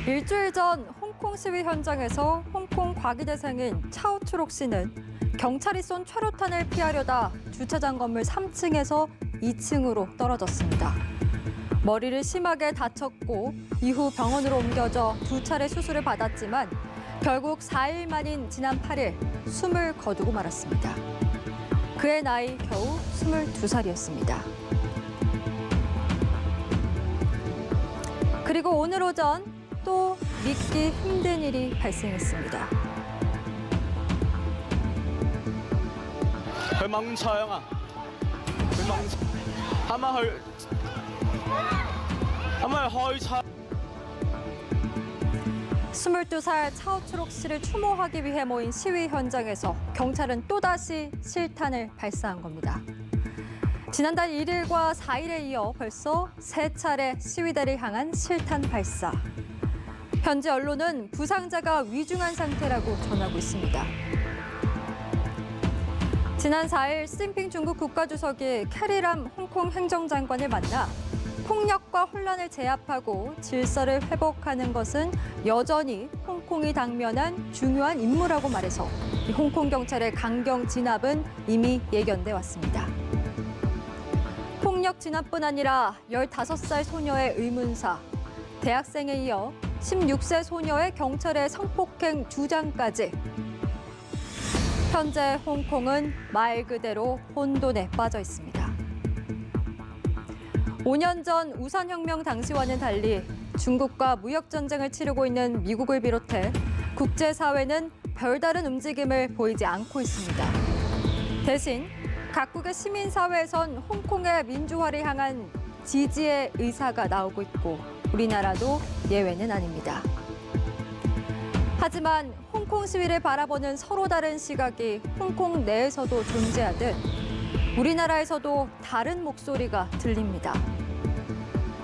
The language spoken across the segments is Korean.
일주일 전 홍콩 시위 현장에서 홍콩 과기대생인 차오추록 씨는 경찰이 쏜 최루탄을 피하려다 주차장 건물 3층에서 2층으로 떨어졌습니다. 머리를 심하게 다쳤고 이후 병원으로 옮겨져 2차례 수술을 받았지만 결국 4일 만인 지난 8일 숨을 거두고 말았습니다. 그의 나이 겨우 22살이었습니다. 그리고 오늘 오전 또 믿기 힘든 일이 발생했습니다.佢掹槍啊！佢掹，啱啱去開槍。 22살 차오추록 씨를 추모하기 위해 모인 시위 현장에서 경찰은 또다시 실탄을 발사한 겁니다. 지난달 1일과 4일에 이어 벌써 3차례 시위대를 향한 실탄 발사. 현지 언론은 부상자가 위중한 상태라고 전하고 있습니다. 지난 4일 시진핑 중국 국가주석이 캐리람 홍콩 행정장관을 만나 폭력과 혼란을 제압하고 질서를 회복하는 것은 여전히 홍콩이 당면한 중요한 임무라고 말해서 홍콩 경찰의 강경 진압은 이미 예견돼 왔습니다. 폭력 진압뿐 아니라 15살 소녀의 의문사, 대학생에 이어 16세 소녀의 경찰의 성폭행 주장까지. 현재 홍콩은 말 그대로 혼돈에 빠져 있습니다. 5년 전 우산혁명 당시와는 달리 중국과 무역전쟁을 치르고 있는 미국을 비롯해 국제사회는 별다른 움직임을 보이지 않고 있습니다. 대신 각국의 시민사회에선 홍콩의 민주화를 향한 지지의 의사가 나오고 있고 우리나라도 예외는 아닙니다. 하지만 홍콩 시위를 바라보는 서로 다른 시각이 홍콩 내에서도 존재하듯 우리나라에서도 다른 목소리가 들립니다.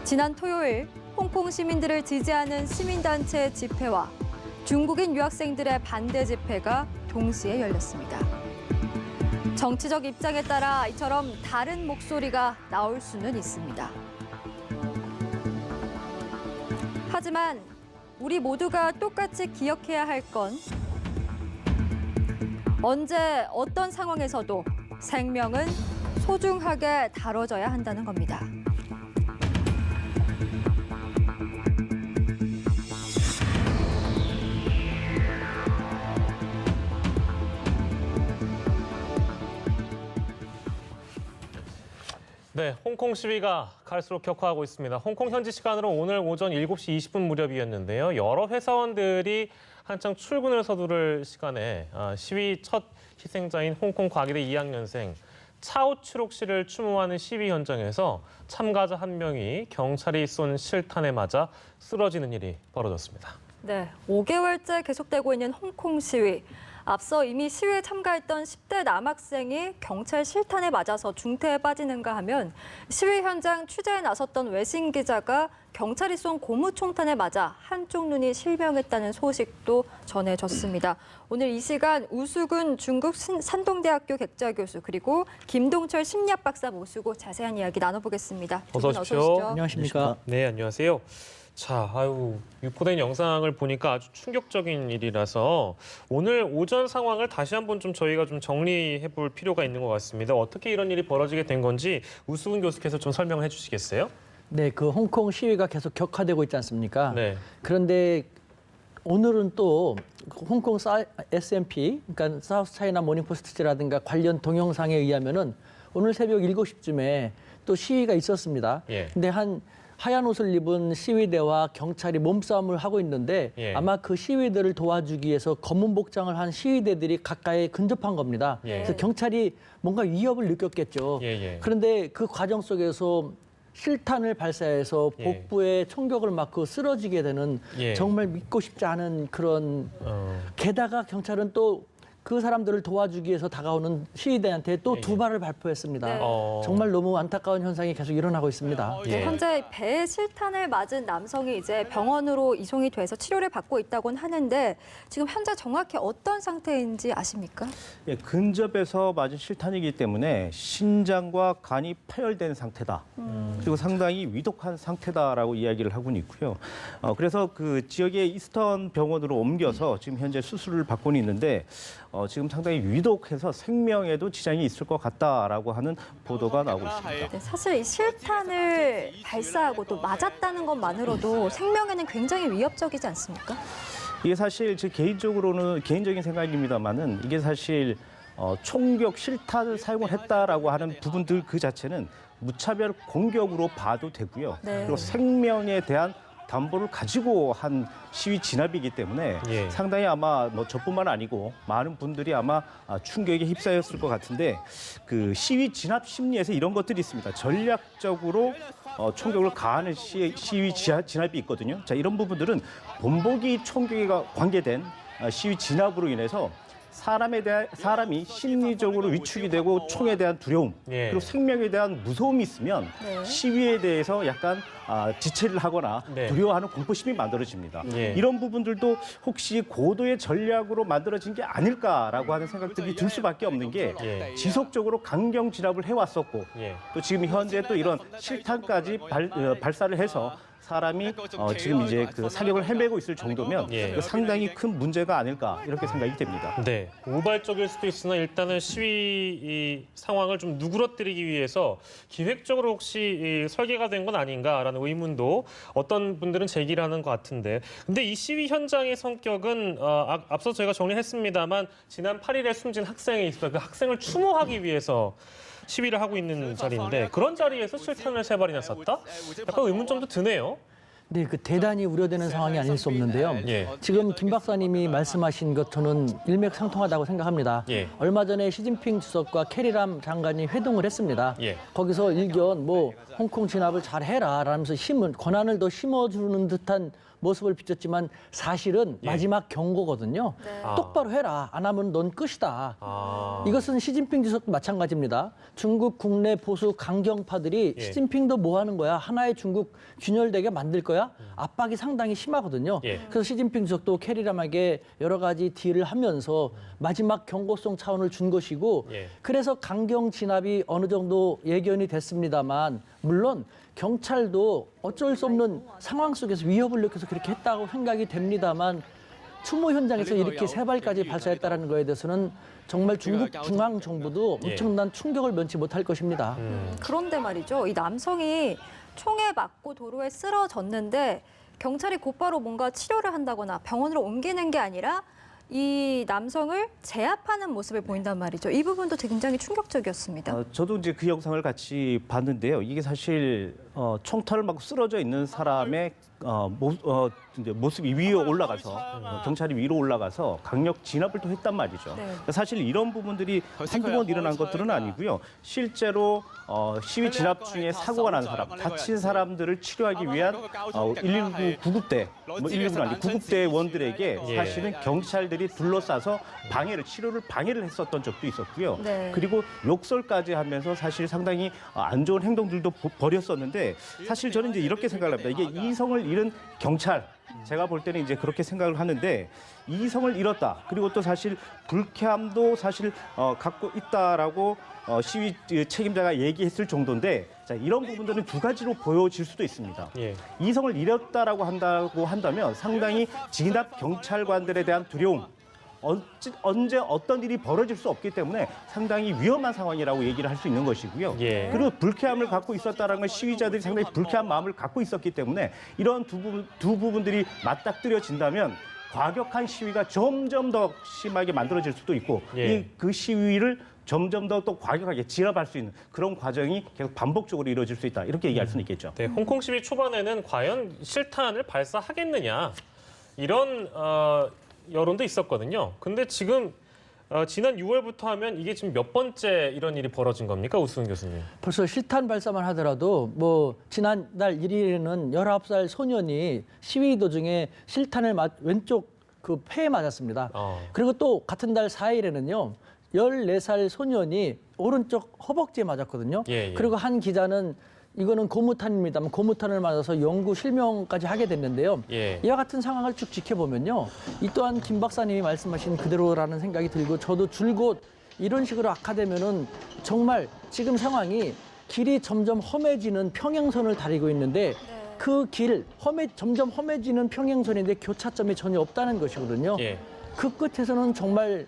지난 토요일 홍콩 시민들을 지지하는 시민단체의 집회와 중국인 유학생들의 반대 집회가 동시에 열렸습니다. 정치적 입장에 따라 이처럼 다른 목소리가 나올 수는 있습니다. 하지만 우리 모두가 똑같이 기억해야 할 건 언제 어떤 상황에서도 생명은 소중하게 다뤄져야 한다는 겁니다. 네, 홍콩 시위가 갈수록 격화하고 있습니다. 홍콩 현지 시간으로 오늘 오전 7시 20분 무렵이었는데요. 여러 회사원들이 한창 출근을 서두를 시간에 시위 첫 희생자인 홍콩 과기대 2학년생 차오추록 씨를 추모하는 시위 현장에서 참가자 한 명이 경찰이 쏜 실탄에 맞아 쓰러지는 일이 벌어졌습니다. 네, 5개월째 계속되고 있는 홍콩 시위. 앞서 이미 시위에 참가했던 10대 남학생이 경찰 실탄에 맞아서 중태에 빠지는가 하면 시위 현장 취재에 나섰던 외신 기자가 경찰이 쏜 고무총탄에 맞아 한쪽 눈이 실명했다는 소식도 전해졌습니다. 오늘 이 시간 우수근 중국 산동대학교 객자 교수 그리고 김동철 심리학 박사 모시고 자세한 이야기 나눠보겠습니다. 어서 오십시오. 안녕하십니까? 네, 안녕하세요. 자, 유포된 영상을 보니까 아주 충격적인 일이라서 오늘 오전 상황을 다시 한번 좀 저희가 좀 정리해 볼 필요가 있는 것 같습니다. 어떻게 이런 일이 벌어지게 된 건지 우수근 교수께서 좀 설명을 해 주시겠어요? 네, 그 홍콩 시위가 계속 격화되고 있지 않습니까? 네. 그런데 오늘은 또 홍콩 SMP, 그러니까 사우스 차이나 모닝포스트라든가 관련 동영상에 의하면은 오늘 새벽 7시쯤에 또 시위가 있었습니다. 예. 근데 하얀 옷을 입은 시위대와 경찰이 몸싸움을 하고 있는데 예. 아마 그 시위대를 도와주기 위해서 검은 복장을 한 시위대들이 가까이 근접한 겁니다. 예. 그래서 경찰이 뭔가 위협을 느꼈겠죠. 예. 그런데 그 과정 속에서 실탄을 발사해서 예. 복부에 총격을 맞고 쓰러지게 되는 예. 정말 믿고 싶지 않은 그런 게다가 경찰은 또 그 사람들을 도와주기 위해서 다가오는 시위대한테 또 두 발을 발표했습니다. 네. 정말 너무 안타까운 현상이 계속 일어나고 있습니다. 네, 예. 현재 배에 실탄을 맞은 남성이 이제 병원으로 이송이 돼서 치료를 받고 있다고는 하는데 지금 현재 정확히 어떤 상태인지 아십니까? 예, 근접에서 맞은 실탄이기 때문에 신장과 간이 파열된 상태다. 그리고 상당히 위독한 상태다라고 이야기를 하고는 있고요. 그래서 그 지역의 이스턴 병원으로 옮겨서 지금 현재 수술을 받고는 있는데 지금 상당히 위독해서 생명에도 지장이 있을 것 같다라고 하는 보도가 나오고 있습니다. 네, 사실 이 실탄을 발사하고 또 맞았다는 것만으로도 생명에는 굉장히 위협적이지 않습니까? 이게 사실 제 개인적으로는 개인적인 생각입니다만은 이게 사실 총격 실탄을 사용을 했다라고 하는 부분들 그 자체는 무차별 공격으로 봐도 되고요. 네. 그리고 생명에 대한 담보를 가지고 한 시위 진압이기 때문에 예. 상당히 아마 뭐 저뿐만 아니고 많은 분들이 아마 충격에 휩싸였을 것 같은데 그 시위 진압 심리에서 이런 것들이 있습니다. 전략적으로 총격을 가하는 시위 진압이 있거든요. 자, 이런 부분들은 본보기 총격에 관계된 시위 진압으로 인해서 사람이 심리적으로 위축이 되고 총에 대한 두려움 예. 그리고 생명에 대한 무서움이 있으면 네. 시위에 대해서 약간 지체를 하거나 네. 두려워하는 공포심이 만들어집니다. 예. 이런 부분들도 혹시 고도의 전략으로 만들어진 게 아닐까라고 하는 생각들이 들 수밖에 없는 게 예. 지속적으로 강경 진압을 해왔었고 예. 또 지금 현재 또 이런 실탄까지 발사를 해서 사람이 지금 이제 그 사격을 헤매고 있을 정도면 예. 이거 상당히 큰 문제가 아닐까 이렇게 생각이 됩니다. 네, 우발적일 수도 있으나 일단은 시위 이 상황을 좀 누그러뜨리기 위해서 기획적으로 혹시 이 설계가 된 건 아닌가라는 의문도 어떤 분들은 제기를 하는 것 같은데, 근데 이 시위 현장의 성격은 앞서 저희가 정리했습니다만 지난 8일에 숨진 학생이 있어서 그 학생을 추모하기 위해서 시위를 하고 있는 자리인데 그런 자리에서 실탄을 3발이나 쐈다? 약간 의문점도 드네요. 네, 그 대단히 우려되는 상황이 아닐 수 없는데요. 예. 지금 김 박사님이 말씀하신 것 저는 일맥상통하다고 생각합니다. 예. 얼마 전에 시진핑 주석과 캐리람 장관이 회동을 했습니다. 예. 거기서 일견 홍콩 진압을 잘 해라 라면서 권한을 더 심어주는 듯한 모습을 비쳤지만 사실은 예. 마지막 경고거든요. 네. 똑바로 해라. 안 하면 넌 끝이다. 이것은 시진핑 주석도 마찬가지입니다. 중국 국내 보수 강경파들이 예. 시진핑도 뭐 하는 거야? 하나의 중국 균열되게 만들 거야? 압박이 상당히 심하거든요. 예. 그래서 시진핑 주석도 캐리람에게 여러 가지 딜을 하면서 마지막 경고성 차원을 준 것이고 예. 그래서 강경 진압이 어느 정도 예견이 됐습니다만 물론 경찰도 어쩔 수 없는 상황 속에서 위협을 느껴서 그렇게 했다고 생각이 됩니다만 추모 현장에서 이렇게 3발까지 발사했다는 거에 대해서는 정말 중국 중앙 정부도 예. 엄청난 충격을 면치 못할 것입니다. 그런데 말이죠. 이 남성이 총에 맞고 도로에 쓰러졌는데 경찰이 곧바로 뭔가 치료를 한다거나 병원으로 옮기는 게 아니라 이 남성을 제압하는 모습을 보인단 말이죠. 이 부분도 굉장히 충격적이었습니다. 저도 이제 그 영상을 같이 봤는데요. 이게 사실 총탄을 맞고 쓰러져 있는 사람의 이제 모습이 위로 올라가서 경찰이 위로 올라가서 강력 진압을 또 했단 말이죠. 네. 사실 이런 부분들이 한두 번 일어난 것들은 아니고요. 실제로 시위 진압 중에 사고가 난 사람, 다친 사람들을 치료하기 위한 119 구급대, 119는 아니고 구급대원들에게 예. 사실은 경찰들이 둘러싸서 치료를 방해를 했었던 적도 있었고요. 네. 그리고 욕설까지 하면서 사실 상당히 안 좋은 행동들도 벌였었는데 사실 저는 이제 이렇게 생각을 합니다. 이게 이성을 잃은 경찰, 제가 볼 때는 이제 그렇게 생각을 하는데 이성을 잃었다. 그리고 또 사실 불쾌함도 사실 갖고 있다라고 시위 책임자가 얘기했을 정도인데 자, 이런 부분들은 두 가지로 보여질 수도 있습니다. 예. 이성을 잃었다라고 한다면 상당히 진압 경찰관들에 대한 두려움, 언제 어떤 일이 벌어질 수 없기 때문에 상당히 위험한 상황이라고 얘기를 할 수 있는 것이고요. 예. 그리고 불쾌함을 갖고 있었다는 건 시위자들이 상당히 불쾌한 마음을 갖고 있었기 때문에 이런 두 부분들이 맞닥뜨려진다면 과격한 시위가 점점 더 심하게 만들어질 수도 있고 예. 그 시위를 점점 더 또 과격하게 진압할 수 있는 그런 과정이 계속 반복적으로 이루어질 수 있다. 이렇게 얘기할 수는 있겠죠. 네, 홍콩 시위 초반에는 과연 실탄을 발사하겠느냐 이런 여론도 있었거든요. 근데 지금 지난 6월부터 하면 이게 지금 몇 번째 이런 일이 벌어진 겁니까, 우수은 교수님? 벌써 실탄 발사만 하더라도 지난달 1일에는 19살 소년이 시위 도중에 실탄을 왼쪽 그 폐에 맞았습니다. 어. 그리고 또 같은 달 4일에는요. 14살 소년이 오른쪽 허벅지에 맞았거든요. 예, 예. 그리고 한 기자는 이거는 고무탄입니다만 고무탄을 맞아서 영구 실명까지 하게 됐는데요. 예. 이와 같은 상황을 쭉 지켜보면요. 이 또한 김 박사님이 말씀하신 그대로라는 생각이 들고 저도 줄곧 이런 식으로 악화되면은 정말 지금 상황이 길이 점점 험해지는 평행선을 다리고 있는데 그 길 점점 험해지는 평행선인데 교차점이 전혀 없다는 것이거든요. 예. 그 끝에서는 정말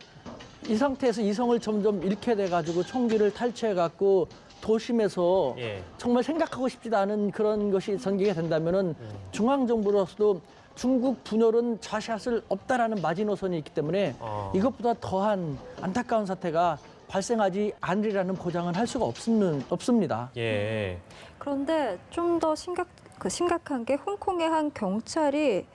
이 상태에서 이성을 점점 잃게 돼가지고 총기를 탈취해갖고 도심에서 예. 정말 생각하고 싶지도 않은 그런 것이 전개가 된다면은 중앙정부로서도 중국 분열은 좌샷을 없다라는 마지노선이 있기 때문에 이것보다 더한 안타까운 사태가 발생하지 않으리라는 보장은 할 수가 없습니다. 예. 그런데 좀 더 심각한 게 홍콩의 한 경찰이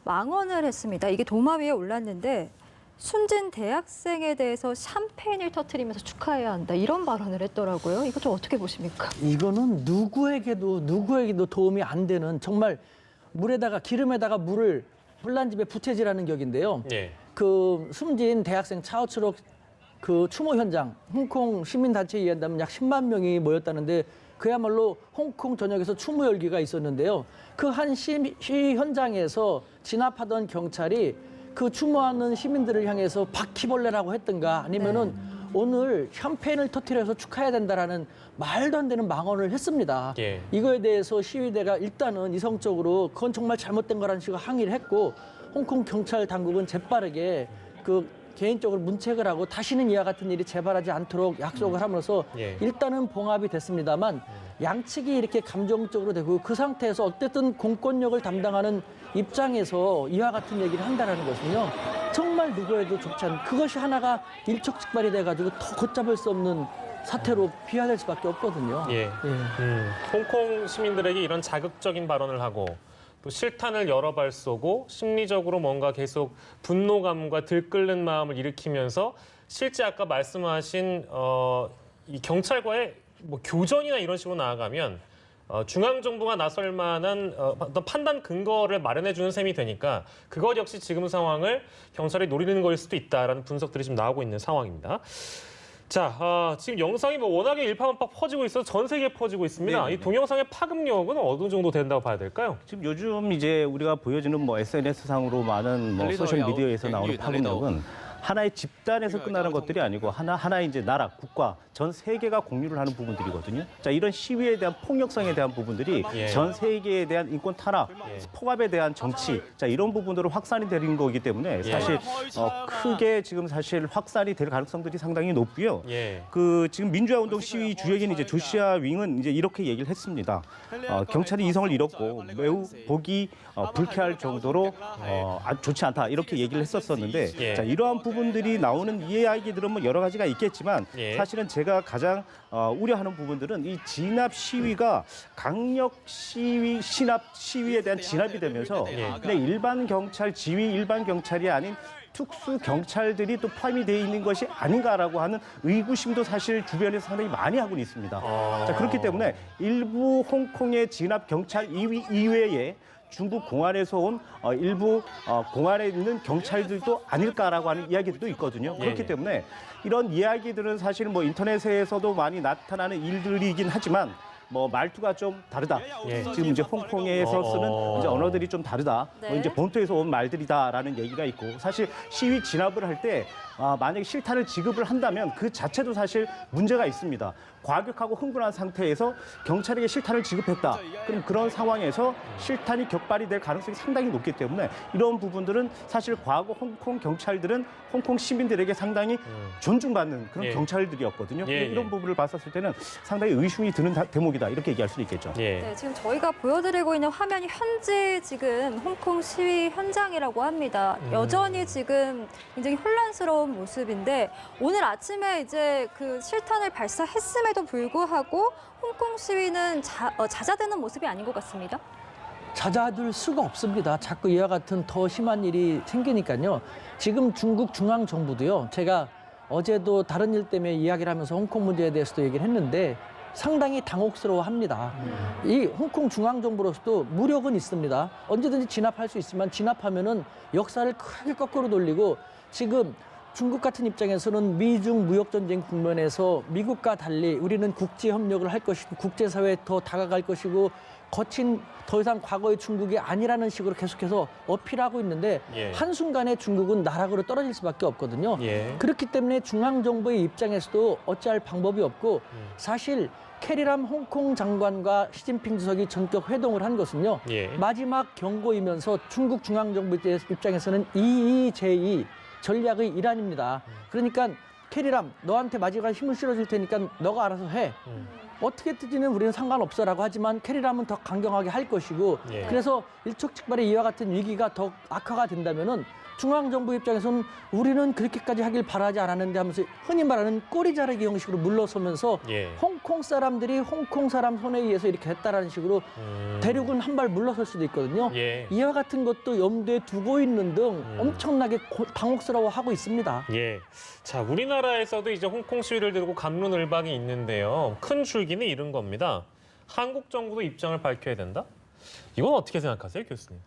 망언을 했습니다. 이게 도마 위에 올랐는데 숨진 대학생에 대해서 샴페인을 터뜨리면서 축하해야 한다. 이런 발언을 했더라고요. 이거 좀 어떻게 보십니까? 이거는 누구에게도 도움이 안 되는 정말 기름에다가 물을 혼란집에 부채질하는 격인데요. 예. 그 숨진 대학생 차오츠록 그 추모 현장, 홍콩 시민단체에 의한다면 약 10만 명이 모였다는데 그야말로 홍콩 전역에서 추모 열기가 있었는데요. 그 한 시위 현장에서 진압하던 경찰이 그 추모하는 시민들을 향해서 바퀴벌레라고 했던가 아니면은 오늘 샴페인을 터뜨려서 축하해야 된다라는 말도 안 되는 망언을 했습니다. 예. 이거에 대해서 시위대가 일단은 이성적으로 그건 정말 잘못된 거라는 식으로 항의를 했고 홍콩 경찰 당국은 재빠르게 그 개인적으로 문책을 하고 다시는 이와 같은 일이 재발하지 않도록 약속을 함으로써 예. 일단은 봉합이 됐습니다만 양측이 이렇게 감정적으로 되고 그 상태에서 어쨌든 공권력을 담당하는 입장에서 이와 같은 얘기를 한다는 것은요. 정말 누구에도 좋지 않은 그것이 하나가 일촉즉발이 돼가지고 더 걷잡을 수 없는 사태로 비화될 수밖에 없거든요. 예. 홍콩 시민들에게 이런 자극적인 발언을 하고 또 실탄을 여러 발 쏘고 심리적으로 뭔가 계속 분노감과 들끓는 마음을 일으키면서 실제 아까 말씀하신 이 경찰과의 뭐 교전이나 이런 식으로 나아가면 중앙 정부가 나설 만한 어떤 판단 근거를 마련해 주는 셈이 되니까 그것 역시 지금 상황을 경찰이 노리는 거일 수도 있다라는 분석들이 지금 나오고 있는 상황입니다. 자, 지금 영상이 뭐 워낙에 일파만파 퍼지고 있어서 전 세계에 퍼지고 있습니다. 네네네. 이 동영상의 파급력은 어느 정도 된다고 봐야 될까요? 지금 요즘 이제 우리가 보여지는 뭐 SNS 상으로 많은 뭐 소셜 미디어에서 나오는 파급력은 하나의 집단에서 끝나는 것들이 아니고 하나의 이제 나라, 국가, 전 세계가 공유를 하는 부분들이거든요. 자, 이런 시위에 대한 폭력성에 대한 부분들이 예. 전 세계에 대한 인권 탄압, 폭압에 대한 정치, 자, 이런 부분으로 확산이 되는 거기 때문에 사실 크게 지금 사실 확산이 될 가능성들이 상당히 높고요. 예. 그 지금 민주화 운동 시위 주역인 이제 조시아 윙은 이제 이렇게 얘기를 했습니다. 경찰이 이성을 잃었고 매우 보기 불쾌할 정도로 좋지 않다 이렇게 얘기를 했었었는데 예. 자, 이러한 부분들이 나오는 이야기들은 뭐 여러 가지가 있겠지만 예. 사실은 제가 가장 우려하는 부분들은 이 진압 시위가 강력 시위, 신압 시위에 대한 진압이 되면서 예. 그냥 일반 경찰 지휘 일반 경찰이 아닌 특수 경찰들이 또 포함이 되어 있는 것이 아닌가라고 하는 의구심도 사실 주변에서 상당히 많이 하고는 있습니다. 자, 그렇기 때문에 일부 홍콩의 진압 경찰 이외에 중국 공안에서 온 일부 공안에 있는 경찰들도 아닐까라고 하는 이야기들도 있거든요. 그렇기 때문에 이런 이야기들은 사실 뭐 인터넷에서도 많이 나타나는 일들이긴 하지만 뭐 말투가 좀 다르다. 예. 지금 이제 홍콩에서 쓰는 이제 언어들이 좀 다르다. 네. 뭐 이제 본토에서 온 말들이다라는 얘기가 있고 사실 시위 진압을 할 때 만약에 실탄을 지급을 한다면 그 자체도 사실 문제가 있습니다. 과격하고 흥분한 상태에서 경찰에게 실탄을 지급했다. 그럼 그런 상황에서 실탄이 격발이 될 가능성이 상당히 높기 때문에 이런 부분들은 사실 과거 홍콩 경찰들은 홍콩 시민들에게 상당히 존중받는 그런 예. 경찰들이었거든요. 예, 이런 예. 부분을 봤었을 때는 상당히 의심이 드는 대목이다. 이렇게 얘기할 수 있겠죠. 예. 네, 지금 저희가 보여드리고 있는 화면이 현재 지금 홍콩 시위 현장이라고 합니다. 여전히 지금 굉장히 혼란스러운 모습인데 오늘 아침에 이제 그 실탄을 발사했음에도 불구하고 홍콩 시위는 잦아드는 모습이 아닌 것 같습니다. 잦아들 수가 없습니다. 자꾸 이와 같은 더 심한 일이 생기니까요. 지금 중국 중앙정부도요. 제가 어제도 다른 일 때문에 이야기를 하면서 홍콩 문제에 대해서도 얘기를 했는데 상당히 당혹스러워합니다. 이 홍콩 중앙정부로서도 무력은 있습니다. 언제든지 진압할 수 있지만 진압하면은 역사를 크게 거꾸로 돌리고 지금 중국 같은 입장에서는 미중 무역전쟁 국면에서 미국과 달리 우리는 국제협력을 할 것이고 국제사회에 더 다가갈 것이고 거친 더 이상 과거의 중국이 아니라는 식으로 계속해서 어필하고 있는데 예. 한순간에 중국은 나락으로 떨어질 수밖에 없거든요. 예. 그렇기 때문에 중앙정부의 입장에서도 어찌할 방법이 없고 사실 캐리람 홍콩 장관과 시진핑 주석이 전격 회동을 한 것은요. 예. 마지막 경고이면서 중국 중앙정부 입장에서는 이의제의 전략의 일환입니다. 그러니까 캐리람 너한테 마지막 힘을 실어줄 테니까 너가 알아서 해. 어떻게 뜨지는 우리는 상관없어라고 하지만 캐리람은 더 강경하게 할 것이고 예. 그래서 일촉즉발의 이와 같은 위기가 더 악화가 된다면은 중앙정부 입장에서는 우리는 그렇게까지 하길 바라지 않았는데 하면서 흔히 말하는 꼬리 자르기 형식으로 물러서면서 예. 홍콩 사람들이 홍콩 사람 손에 의해서 이렇게 했다라는 식으로 대륙은 한 발 물러설 수도 있거든요. 예. 이와 같은 것도 염두에 두고 있는 등 엄청나게 당혹스러워하고 있습니다. 예. 자, 우리나라에서도 이제 홍콩 시위를 두고 갑론을박이 있는데요. 큰 줄기는 이런 겁니다. 한국 정부도 입장을 밝혀야 된다? 이건 어떻게 생각하세요, 교수님?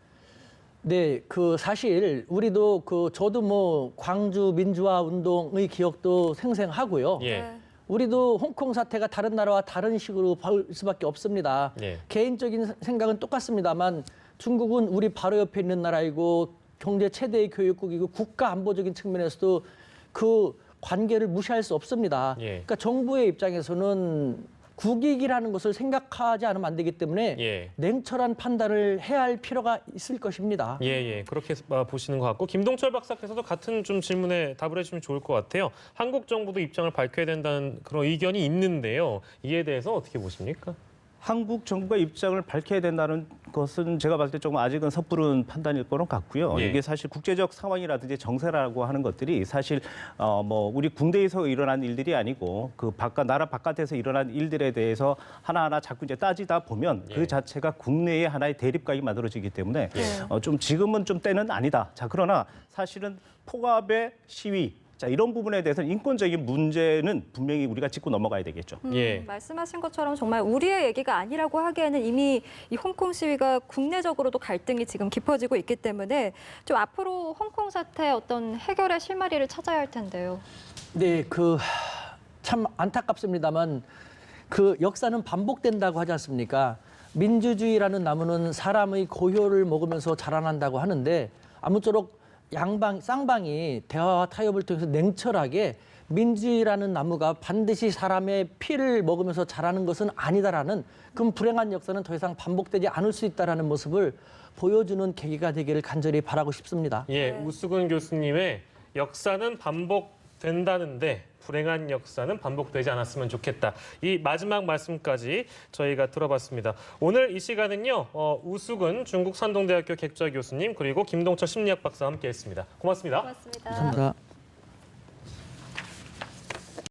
네, 사실 우리도 저도 뭐 광주 민주화 운동의 기억도 생생하고요. 예. 네. 우리도 홍콩 사태가 다른 나라와 다른 식으로 볼 수밖에 없습니다. 예. 개인적인 생각은 똑같습니다만 중국은 우리 바로 옆에 있는 나라이고 경제 최대의 교육국이고 국가 안보적인 측면에서도 그 관계를 무시할 수 없습니다. 예. 그러니까 정부의 입장에서는 국익이라는 것을 생각하지 않으면 안 되기 때문에 예. 냉철한 판단을 해야 할 필요가 있을 것입니다. 예, 그렇게 보시는 것 같고 김동철 박사께서도 같은 좀 질문에 답을 해주시면 좋을 것 같아요. 한국 정부도 입장을 밝혀야 된다는 그런 의견이 있는데요. 이에 대해서 어떻게 보십니까? 한국 정부가 입장을 밝혀야 된다는 것은 제가 봤을 때 조금 아직은 섣부른 판단일 거는 같고요. 예. 이게 사실 국제적 상황이라든지 정세라고 하는 것들이 사실 뭐 우리 군대에서 일어난 일들이 아니고 그 나라 바깥에서 일어난 일들에 대해서 하나하나 자꾸 이제 따지다 보면 예. 그 자체가 국내의 하나의 대립각이 만들어지기 때문에 예. 좀 지금은 좀 때는 아니다. 자, 그러나 사실은 폭압의 시위 자, 이런 부분에 대해서는 인권적인 문제는 분명히 우리가 짚고 넘어가야 되겠죠. 예. 말씀하신 것처럼 정말 우리의 얘기가 아니라고 하기에는 이미 이 홍콩 시위가 국내적으로도 갈등이 지금 깊어지고 있기 때문에 좀 앞으로 홍콩 사태 어떤 해결의 실마리를 찾아야 할 텐데요. 네, 참 안타깝습니다만 역사는 반복된다고 하지 않습니까? 민주주의라는 나무는 사람의 고효를 먹으면서 자라난다고 하는데 아무쪼록 쌍방이 대화와 타협을 통해서 냉철하게 민주주의라는 나무가 반드시 사람의 피를 먹으면서 자라는 것은 아니다라는 그 불행한 역사는 더 이상 반복되지 않을 수 있다라는 모습을 보여주는 계기가 되기를 간절히 바라고 싶습니다. 예, 우수근 교수님의 역사는 반복된다는데 불행한 역사는 반복되지 않았으면 좋겠다. 이 마지막 말씀까지 저희가 들어봤습니다. 오늘 이 시간은요. 우수근 중국 산동대학교 객좌 교수님 그리고 김동철 심리학 박사와 함께했습니다. 고맙습니다. 고맙습니다. 감사합니다.